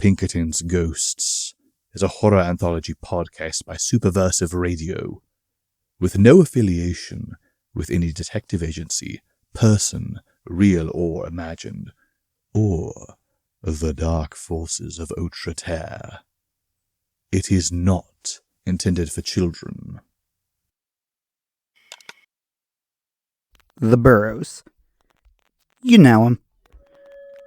Pinkertons Ghosts is a horror anthology podcast by Superversive Radio, with no affiliation with any detective agency, person, real or imagined, or the dark forces of Outre-Terre. It is not intended for children. The Burroughs. You know him.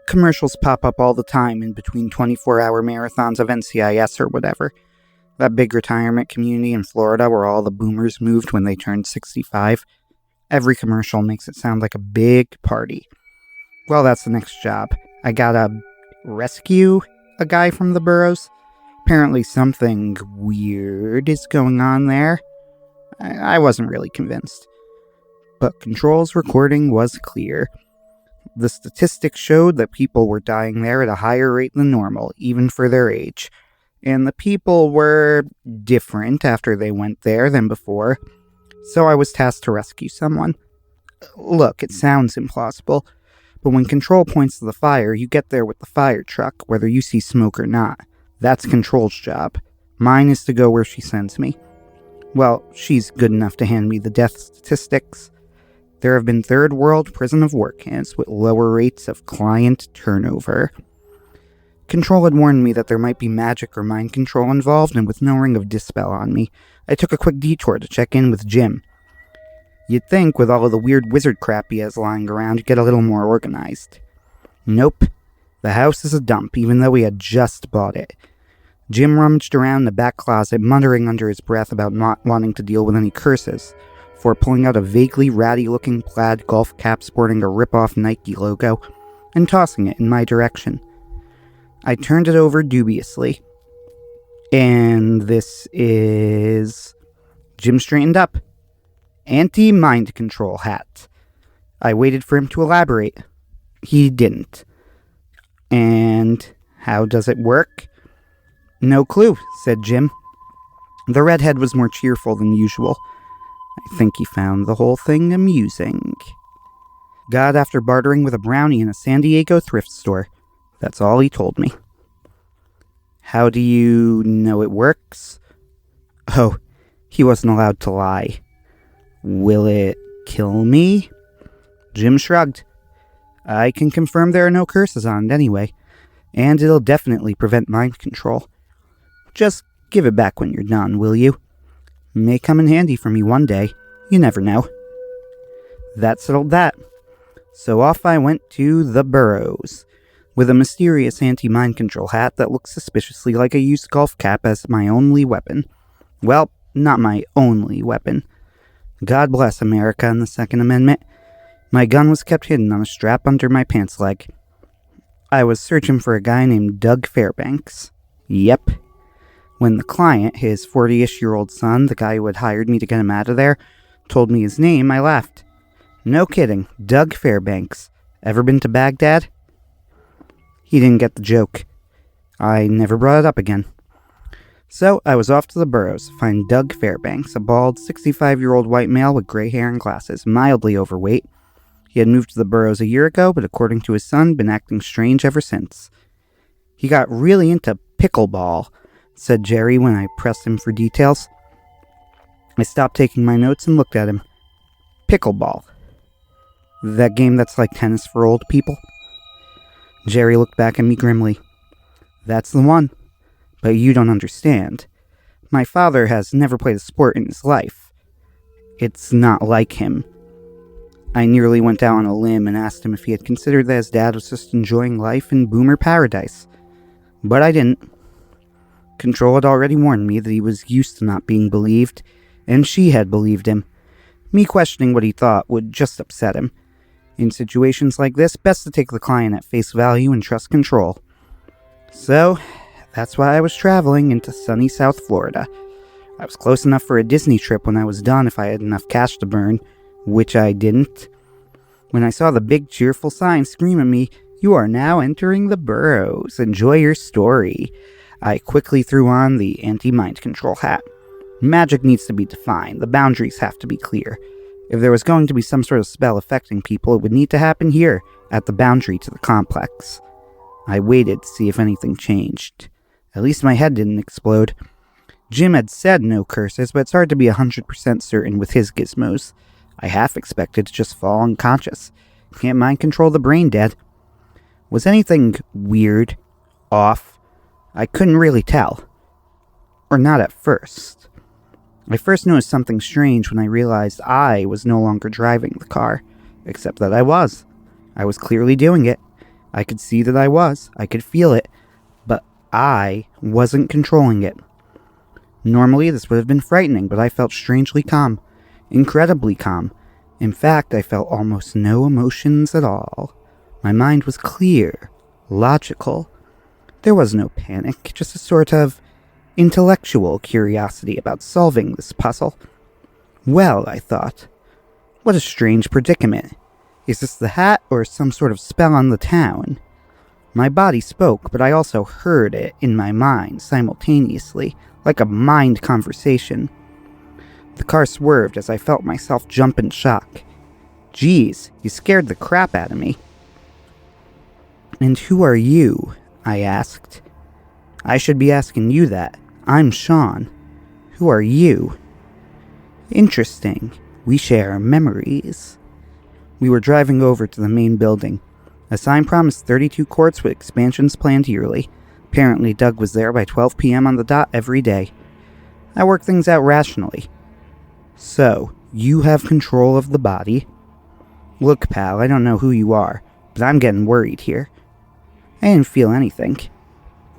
Commercials pop up all the time in between 24-hour marathons of NCIS or whatever. That big retirement community in Florida where all the boomers moved when they turned 65. Every commercial makes it sound like a big party. Well, that's the next job. I gotta rescue a guy from the Burroughs. Apparently something weird is going on there. I wasn't really convinced. But Control's recording was clear. The statistics showed that people were dying there at a higher rate than normal, even for their age. And the people were different after they went there than before. So I was tasked to rescue someone. Look, it sounds implausible, but when Control points to the fire, you get there with the fire truck, whether you see smoke or not. That's Control's job. Mine is to go where she sends me. Well, she's good enough to hand me the death statistics. There have been third world prison of work camps with lower rates of client turnover. Control had warned me that there might be magic or mind control involved, and with no ring of dispel on me, I took a quick detour to check in with Jim. You'd think with all of the weird wizard crap he has lying around, you'd get a little more organized. Nope. The house is a dump, even though we had just bought it. Jim rummaged around the back closet, muttering under his breath about not wanting to deal with any curses, before pulling out a vaguely ratty-looking plaid golf cap sporting a rip-off Nike logo, and tossing it in my direction. I turned it over dubiously. And this is... Jim straightened up. Anti-mind control hat. I waited for him to elaborate. He didn't. And how does it work? No clue, said Jim. The redhead was more cheerful than usual. I think he found the whole thing amusing. Got after bartering with a brownie in a San Diego thrift store. That's all he told me. How do you know it works? Oh, he wasn't allowed to lie. Will it kill me? Jim shrugged. I can confirm there are no curses on it anyway, and it'll definitely prevent mind control. Just give it back when you're done, will you? May come in handy for me one day. You never know. That settled that. So off I went to the Burroughs, with a mysterious anti-mind control hat that looked suspiciously like a used golf cap as my only weapon. Well, not my only weapon. God bless America and the Second Amendment. My gun was kept hidden on a strap under my pants leg. I was searching for a guy named Doug Fairbanks. Yep. When the client, his 40-ish-year-old son, the guy who had hired me to get him out of there, told me his name, I laughed. No kidding, Doug Fairbanks. Ever been to Baghdad? He didn't get the joke. I never brought it up again. So I was off to the Burroughs to find Doug Fairbanks, a bald, 65-year-old white male with gray hair and glasses, mildly overweight. He had moved to the Burroughs a year ago, but according to his son, been acting strange ever since. He got really into pickleball, said Jerry when I pressed him for details. I stopped taking my notes and looked at him. Pickleball. That game that's like tennis for old people? Jerry looked back at me grimly. That's the one. But you don't understand. My father has never played a sport in his life. It's not like him. I nearly went out on a limb and asked him if he had considered that his dad was just enjoying life in boomer paradise. But I didn't. Control had already warned me that he was used to not being believed, and she had believed him. Me questioning what he thought would just upset him. In situations like this, best to take the client at face value and trust Control. So, that's why I was traveling into sunny South Florida. I was close enough for a Disney trip when I was done if I had enough cash to burn, which I didn't. When I saw the big cheerful sign scream at me, "You are now entering the Burroughs. Enjoy your story," I quickly threw on the anti-mind control hat. Magic needs to be defined. The boundaries have to be clear. If there was going to be some sort of spell affecting people, it would need to happen here, at the boundary to the complex. I waited to see if anything changed. At least my head didn't explode. Jim had said no curses, but it's hard to be 100% certain with his gizmos. I half expected to just fall unconscious. Can't mind control the brain dead. Was anything weird? Off? I couldn't really tell. Or not at first. I first noticed something strange when I realized I was no longer driving the car, except that I was. I was clearly doing it. I could see that I was. I could feel it. But I wasn't controlling it. Normally this would have been frightening, but I felt strangely calm. Incredibly calm. In fact, I felt almost no emotions at all. My mind was clear, logical. There was no panic, just a sort of intellectual curiosity about solving this puzzle. Well, I thought, what a strange predicament. Is this the hat or some sort of spell on the town? My body spoke, but I also heard it in my mind simultaneously, like a mind conversation. The car swerved as I felt myself jump in shock. Geez, you scared the crap out of me. And who are you? I asked. I should be asking you that. I'm Sean. Who are you? Interesting. We share memories. We were driving over to the main building. A sign promised 32 courts with expansions planned yearly. Apparently Doug was there by 12 p.m. on the dot every day. I work things out rationally. So, you have control of the body? Look, pal, I don't know who you are, but I'm getting worried here. I didn't feel anything.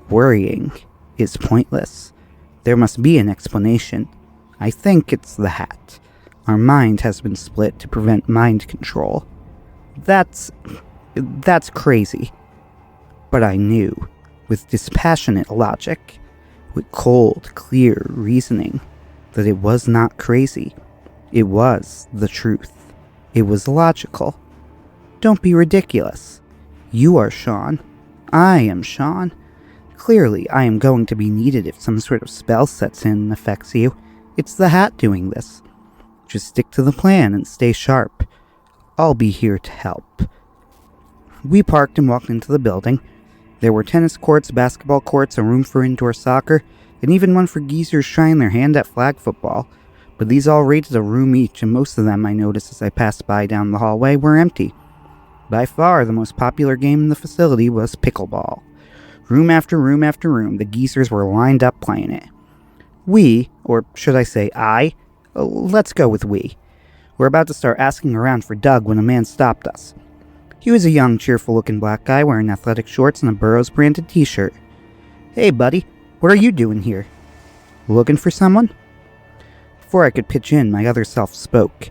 Worrying is pointless. There must be an explanation. I think it's the hat. Our mind has been split to prevent mind control. That's crazy. But I knew, with dispassionate logic, with cold, clear reasoning, that it was not crazy. It was the truth. It was logical. Don't be ridiculous. You are Sean. I am Sean. Clearly, I am going to be needed if some sort of spell sets in and affects you. It's the hat doing this. Just stick to the plan and stay sharp. I'll be here to help. We parked and walked into the building. There were tennis courts, basketball courts, a room for indoor soccer, and even one for geezers trying their hand at flag football. But these all rated a room each, and most of them, I noticed as I passed by down the hallway, were empty. By far, the most popular game in the facility was Pickleball. Room after room after room, the geezers were lined up playing it. We, or should I say let's go with we, were about to start asking around for Doug when a man stopped us. He was a young, cheerful-looking black guy wearing athletic shorts and a Burroughs branded t-shirt. Hey, buddy, what are you doing here? Looking for someone? Before I could pitch in, my other self spoke.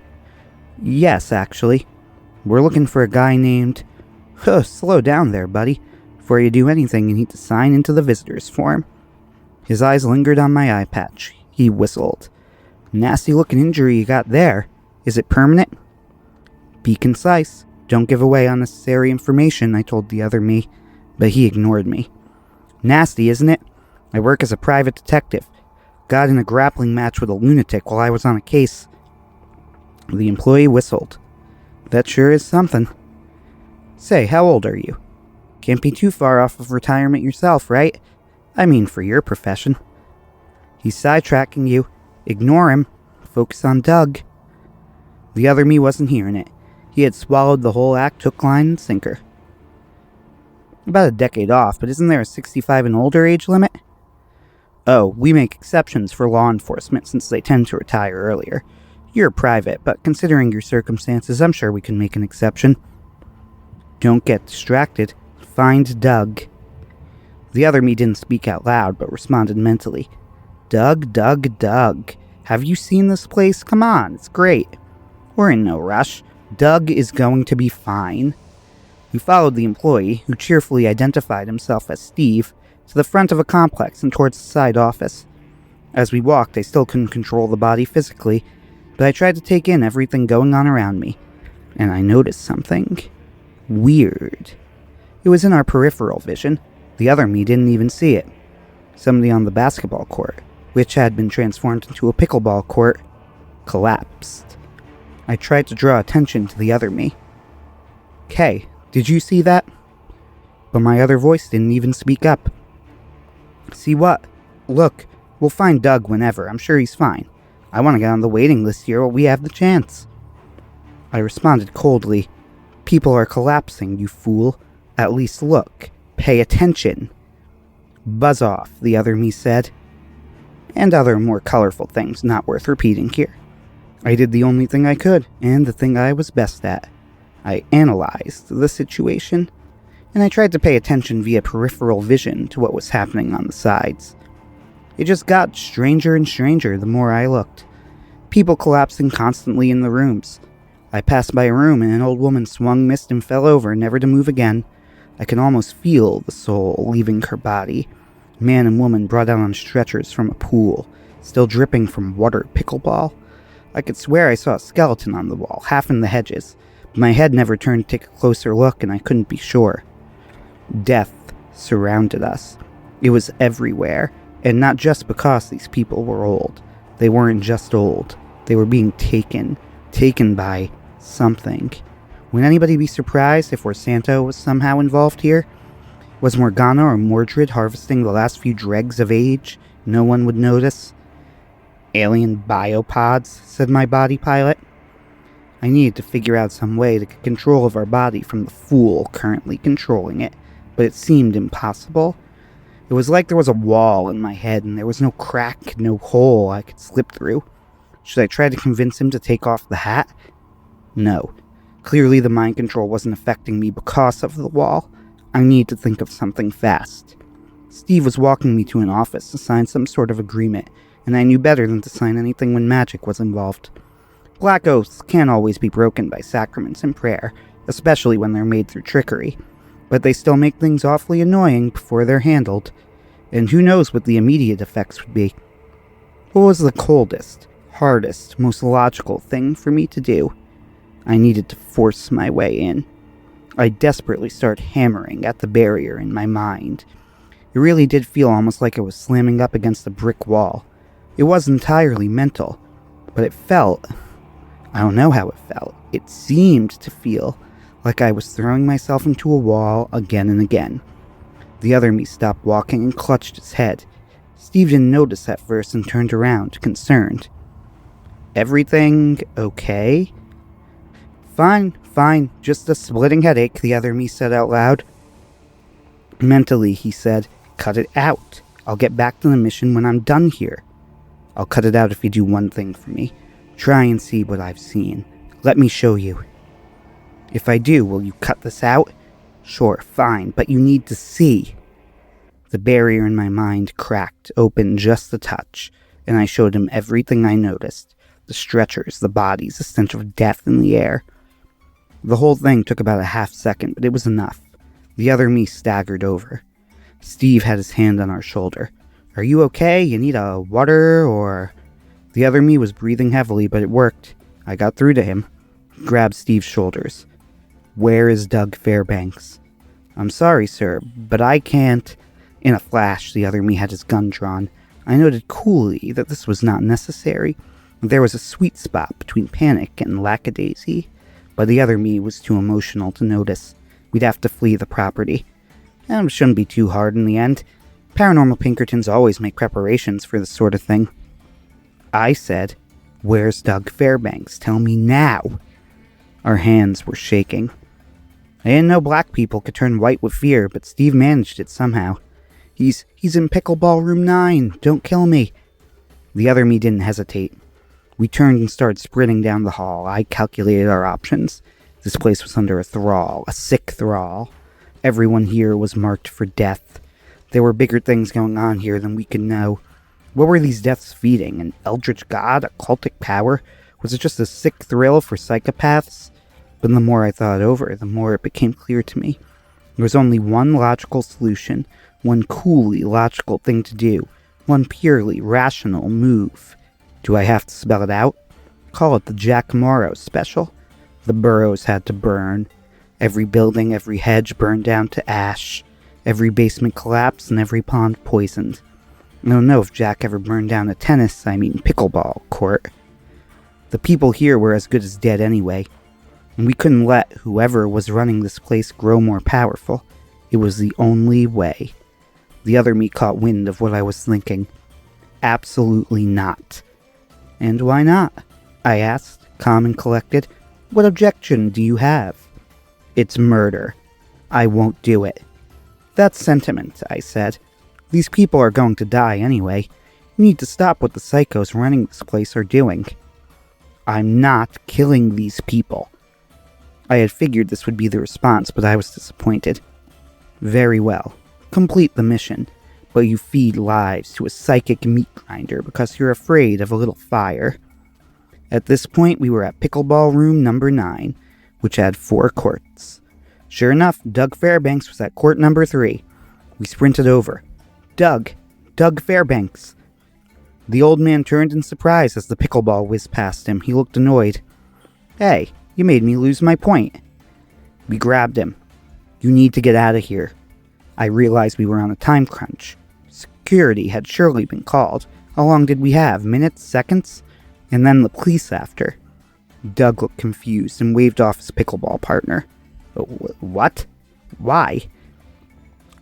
Yes, actually. We're looking for a guy named... slow down there, buddy. Before you do anything, you need to sign into the visitor's form. His eyes lingered on my eye patch. He whistled. Nasty-looking injury you got there. Is it permanent? Be concise. Don't give away unnecessary information, I told the other me, but he ignored me. Nasty, isn't it? I work as a private detective. Got in a grappling match with a lunatic while I was on a case. The employee whistled. That sure is something. Say, how old are you? Can't be too far off of retirement yourself, right? I mean, for your profession. He's sidetracking you. Ignore him. Focus on Doug. The other me wasn't hearing it. He had swallowed the whole act, hook, line, and sinker. About a decade off, but isn't there a 65 and older age limit? Oh, we make exceptions for law enforcement since they tend to retire earlier. You're private, but considering your circumstances, I'm sure we can make an exception. Don't get distracted. Find Doug. The other me didn't speak out loud, but responded mentally. Doug, Doug, Doug. Have you seen this place? Come on, it's great. We're in no rush. Doug is going to be fine. We followed the employee, who cheerfully identified himself as Steve, to the front of a complex and towards the side office. As we walked, I still couldn't control the body physically, but I tried to take in everything going on around me, and I noticed something weird. It was in our peripheral vision. The other me didn't even see it. Somebody on the basketball court, which had been transformed into a pickleball court, collapsed. I tried to draw attention to the other me. "Kay, did you see that?" but my other voice didn't even speak up. See what? Look, we'll find Doug whenever. I'm sure he's fine. I want to get on the waiting list here while we have the chance. I responded coldly. People are collapsing, you fool. At least look. Pay attention. Buzz off, the other me said. And other more colorful things not worth repeating here. I did the only thing I could, and the thing I was best at. I analyzed the situation, and I tried to pay attention via peripheral vision to what was happening on the sides. It just got stranger and stranger the more I looked. People collapsing constantly in the rooms. I passed by a room and an old woman swung, missed, and fell over, never to move again. I could almost feel the soul leaving her body. Man and woman brought out on stretchers from a pool, still dripping from water pickleball. I could swear I saw a skeleton on the wall, half in the hedges, but my head never turned to take a closer look and I couldn't be sure. Death surrounded us. It was everywhere, and not just because these people were old. They weren't just old. They were being taken by something. Would anybody be surprised if Santa was somehow involved here? Was Morgana or Mordred harvesting the last few dregs of age no one would notice? Alien biopods, said my body pilot. I needed to figure out some way to get control of our body from the fool currently controlling it, but it seemed impossible. It was like there was a wall in my head and there was no crack, no hole I could slip through. Should I try to convince him to take off the hat? No. Clearly the mind control wasn't affecting me because of the wall. I needed to think of something fast. Steve was walking me to an office to sign some sort of agreement, and I knew better than to sign anything when magic was involved. Black oaths can't always be broken by sacraments and prayer, especially when they're made through trickery, but they still make things awfully annoying before they're handled, and who knows what the immediate effects would be. What was the coldest, hardest, most logical thing for me to do? I needed to force my way in. I desperately started hammering at the barrier in my mind. It really did feel almost like I was slamming up against a brick wall. It wasn't entirely mental, but it felt... I don't know how it felt. It seemed to feel like I was throwing myself into a wall again and again. The other me stopped walking and clutched his head. Steve didn't notice at first and turned around, concerned. Everything okay? Fine, just a splitting headache, the other me said out loud. Mentally, he said, cut it out. I'll get back to the mission when I'm done here. I'll cut it out if you do one thing for me. Try and see what I've seen. Let me show you. If I do, will you cut this out? Sure, fine, but you need to see. The barrier in my mind cracked open just a touch, and I showed him everything I noticed. The stretchers, the bodies, the stench of death in the air. The whole thing took about a half second, but it was enough. The other me staggered over. Steve had his hand on our shoulder. Are you okay? You need a water or... The other me was breathing heavily, but it worked. I got through to him. Grabbed Steve's shoulders. Where is Doug Fairbanks? I'm sorry, sir, but I can't... In a flash, the other me had his gun drawn. I noted coolly that this was not necessary. There was a sweet spot between panic and lackadaisy, but the other me was too emotional to notice. We'd have to flee the property. And it shouldn't be too hard in the end. Paranormal Pinkertons always make preparations for this sort of thing. I said, where's Doug Fairbanks? Tell me now. Our hands were shaking. I didn't know black people could turn white with fear, but Steve managed it somehow. He's in Pickleball Room 9. Don't kill me. The other me didn't hesitate. We turned and started sprinting down the hall. I calculated our options. This place was under a thrall, a sick thrall. Everyone here was marked for death. There were bigger things going on here than we could know. What were these deaths feeding? An eldritch god? A cultic power? Was it just a sick thrill for psychopaths? But the more I thought over, the more it became clear to me. There was only one logical solution, one coolly logical thing to do, one purely rational move. Do I have to spell it out? Call it the Jack Morrow special. The Burroughs had to burn. Every building, every hedge burned down to ash. Every basement collapsed and every pond poisoned. I don't know if Jack ever burned down a pickleball court. The people here were as good as dead anyway, and we couldn't let whoever was running this place grow more powerful. It was the only way. The other me caught wind of what I was thinking. Absolutely not. And why not? I asked, calm and collected. What objection do you have? It's murder. I won't do it. That's sentiment, I said. These people are going to die anyway. You need to stop what the psychos running this place are doing. I'm not killing these people. I had figured this would be the response, but I was disappointed. Very well. Complete the mission, but you feed lives to a psychic meat grinder because you're afraid of a little fire. At this point, we were at Pickleball room number 9, which had 4 courts. Sure enough, Doug Fairbanks was at court number 3. We sprinted over. Doug Fairbanks. The old man turned in surprise as the pickleball whizzed past him. He looked annoyed. Hey, you made me lose my point. We grabbed him. You need to get out of here. I realized we were on a time crunch. Security had surely been called. How long did we have? Minutes? Seconds? And then the police after. Doug looked confused and waved off his pickleball partner. What? Why?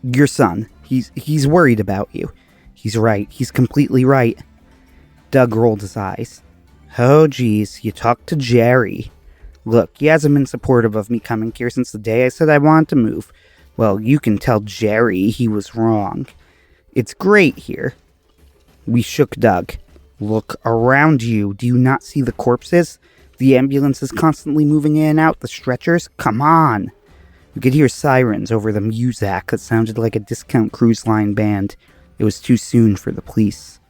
Your son. He's worried about you. He's right. He's completely right. Doug rolled his eyes. Oh, geez, you talked to Jerry. Look, he hasn't been supportive of me coming here since the day I said I wanted to move. Well, you can tell Jerry he was wrong. It's great here. We shook Doug. Look around you. Do you not see the corpses? The ambulance is constantly moving in and out. The stretchers? Come on. We could hear sirens over the muzak that sounded like a discount cruise line band. It was too soon for the police.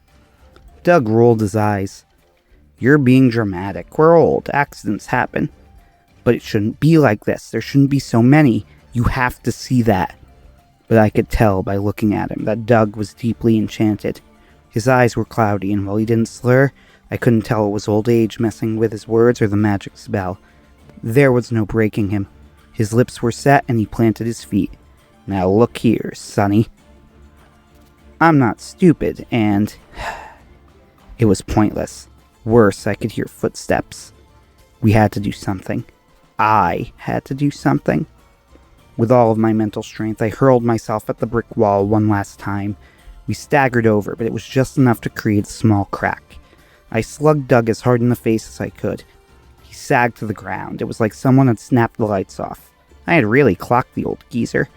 Doug rolled his eyes. You're being dramatic. We're old. Accidents happen. But it shouldn't be like this. There shouldn't be so many. You have to see that. But I could tell by looking at him that Doug was deeply enchanted. His eyes were cloudy, and while he didn't slur, I couldn't tell it was old age messing with his words or the magic spell. There was no breaking him. His lips were set, and he planted his feet. Now look here, Sonny. I'm not stupid, and... It was pointless. Worse, I could hear footsteps. We had to do something. I had to do something. With all of my mental strength, I hurled myself at the brick wall one last time. We staggered over, but it was just enough to create a small crack. I slugged Doug as hard in the face as I could. He sagged to the ground. It was like someone had snapped the lights off. I had really clocked the old geezer.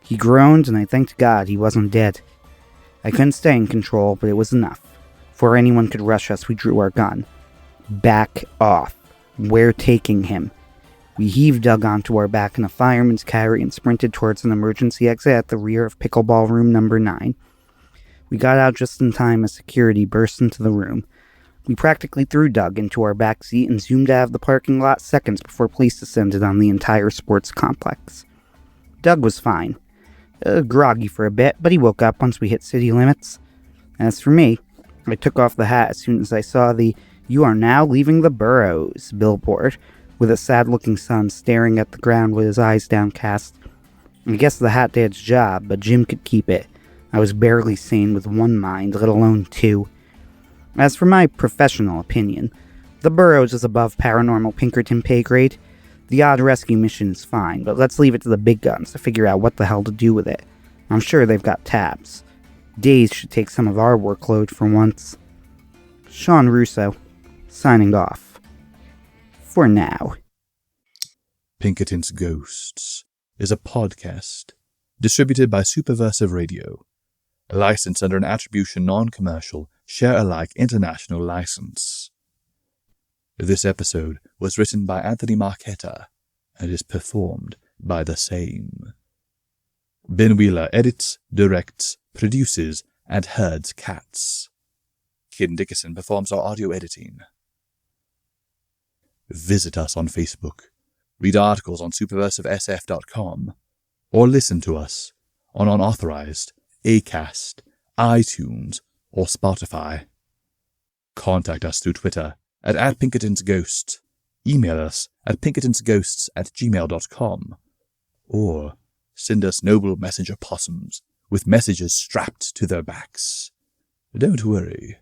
He groaned, and I thanked God he wasn't dead. I couldn't stay in control, but it was enough. Before anyone could rush us, we drew our gun. Back off. We're taking him. We heaved Doug onto our back in a fireman's carry and sprinted towards an emergency exit at the rear of Pickleball room number 9. We got out just in time as security burst into the room. We practically threw Doug into our back seat and zoomed out of the parking lot seconds before police descended on the entire sports complex. Doug was fine. Groggy for a bit, but he woke up once we hit city limits. As for me, I took off the hat as soon as I saw the "You are now leaving the Burroughs" billboard, with a sad-looking son staring at the ground with his eyes downcast. I guess the hat did its job, but Jim could keep it. I was barely sane with one mind, let alone 2. As for my professional opinion, the Burroughs is above Paranormal Pinkerton pay grade. The odd rescue mission is fine, but let's leave it to the big guns to figure out what the hell to do with it. I'm sure they've got tabs. Days should take some of our workload for once. Sean Russo, signing off. For now. Pinkerton's Ghosts is a podcast distributed by Superversive Radio, licensed under an attribution non-commercial, share-alike international license. This episode was written by Anthony Marchetta and is performed by the same. Ben Wheeler edits, directs, produces, and herds cats. Kid Dickason performs our audio editing. Visit us on Facebook, read articles on superversivesf.com, or listen to us on unauthorized Acast, iTunes, or Spotify. Contact us through Twitter at @PinkertonsGhosts, email us at pinkertonsghosts@gmail.com, or send us noble messenger possums with messages strapped to their backs. Don't worry,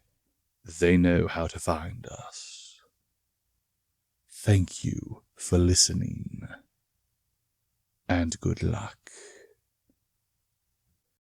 they know how to find us. Thank you for listening, and good luck.